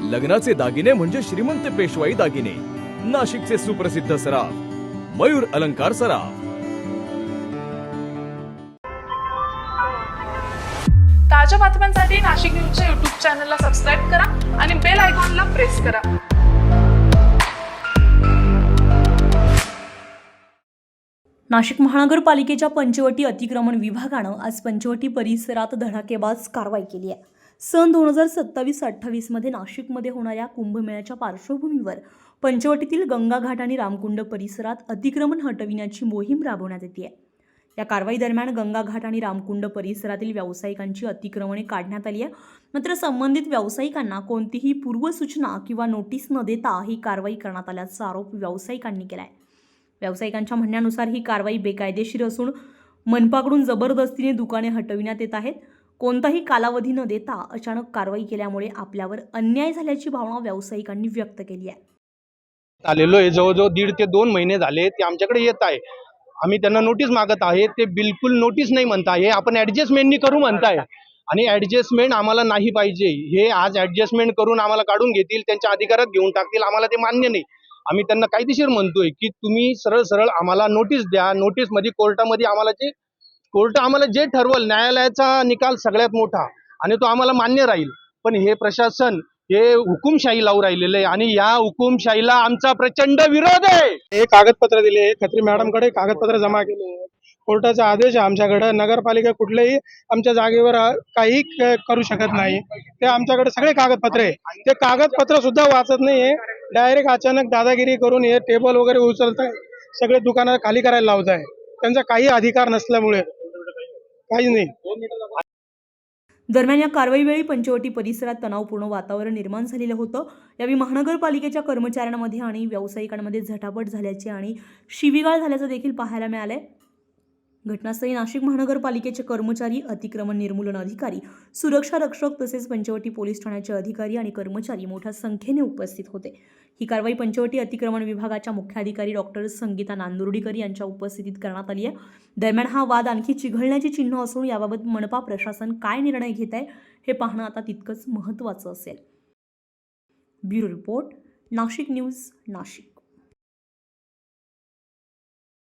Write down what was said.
लग्नाचे दागिने म्हणजे श्रीमंत पेशवाई दागिने, नाशिकचे सुप्रसिद्ध सराफ मयूर अलंकार सराफ। ताज्या बातम्यांसाठी नाशिक न्यूजच्या YouTube चॅनलला सबस्क्राईब करा आणि बेल आयकॉनला प्रेस करा। नाशिक महानगरपालिकेच्या पंचवटी अतिक्रमण विभागानं आज पंचवटी परिसरात धडाकेबाज कारवाई केली आहे। सन 2027-28 मध्ये नाशिकमध्ये होणाऱ्या कुंभमेळ्याच्या पार्श्वभूमीवर पंचवटीतील गंगा घाट आणि रामकुंड परिसरात अतिक्रमण हटविण्याची मोहीम राबवण्यात येते आहे। या कारवाई दरम्यान गंगा घाट आणि रामकुंड परिसरातील व्यावसायिकांची अतिक्रमणे काढण्यात आली आहे। मात्र संबंधित व्यावसायिकांना कोणतीही पूर्वसूचना किंवा नोटीस न देता ही कारवाई करण्यात आल्याचा आरोप व्यावसायिकांनी केला आहे। व्यावसायिकांच्या म्हणण्यानुसार ही कारवाई बेकायदेशीर असून मनपाकडून जबरदस्तीने दुकाने हटविण्यात येत आहेत। कोणताही कालावधी न देता अचानक कारवाई केल्यामुळे आपल्यावर अन्याय झाल्याची भावना व्यावसायिकांनी व्यक्त केली आहे। आलेलो आहे, जवळजवळ 1.5 ते 2 महिने झाले ते आमच्याकडे येत आहे। आम्ही त्यांना नोटीस मागत आहे, ते बिलकुल नोटीस नाही म्हणताय, आपण ॲडजस्टमेंटनी करू म्हणताय आणि ॲडजस्टमेंट आम्हाला नाही पाहिजे। हे आज ॲडजस्टमेंट करून आम्हाला काढून घेतील, त्यांच्या अधिकारात घेऊन टाकतील, आम्हाला ते मान्य नाही। आम्ही त्यांना कायदेशीर म्हणतोय की तुम्ही सरळ सरळ आम्हाला नोटीस द्या। नोटीसमध्ये कोर्टामध्ये आम्हाला जे ठरवल, न्यायालयाचा निकाल सगळ्यात मोठा आणि तो आम्हाला मान्य राहील। पण हे प्रशासन हे हुकुमशाही लावून राहिलेलं आहे आणि या हुकुमशाहीला आमचा प्रचंड विरोध आहे। हे कागदपत्र दिले, खत्री मॅडमकडे कागदपत्र जमा केले, कोर्टाचा आदेश आहे आमच्याकडे। नगरपालिका कुठलेही आमच्या जागेवर काही करू शकत नाही। ते आमच्याकडे सगळे कागदपत्र आहे, ते कागदपत्र सुद्धा वाचत नाहीये। डायरेक्ट अचानक दादागिरी करून हे टेबल वगैरे उचलत आहे, सगळे दुकानं खाली करायला लावत आहे। त्यांचा काही अधिकार नसल्यामुळे काही नाही। दरम्यान या कारवाईवेळी पंचवटी परिसरात तणावपूर्ण वातावरण निर्माण झालेलं होतं। यावेळी महानगरपालिकेच्या कर्मचाऱ्यांमध्ये आणि व्यावसायिकांमध्ये झटापट झाल्याचे आणि शिवीगाळ झाल्याचं देखील पाहायला मिळालंय। घटनास्थळी नाशिक महानगरपालिकेचे कर्मचारी, अतिक्रमण निर्मूलन अधिकारी, सुरक्षा रक्षक तसेच पंचवटी पोलीस ठाण्याचे अधिकारी आणि कर्मचारी मोठ्या संख्येने उपस्थित होते। ही कारवाई पंचवटी अतिक्रमण विभागाच्या मुख्याधिकारी डॉक्टर संगीता नांदुर्डीकर यांच्या उपस्थितीत करण्यात आली आहे। दरम्यान हा वाद आणखी चिघळण्याची चिन्ह असून याबाबत मनपा प्रशासन काय निर्णय घेत आहे हे पाहणं आता तितकंच महत्त्वाचं असेल। Bureau report, Nashik news, Nashik.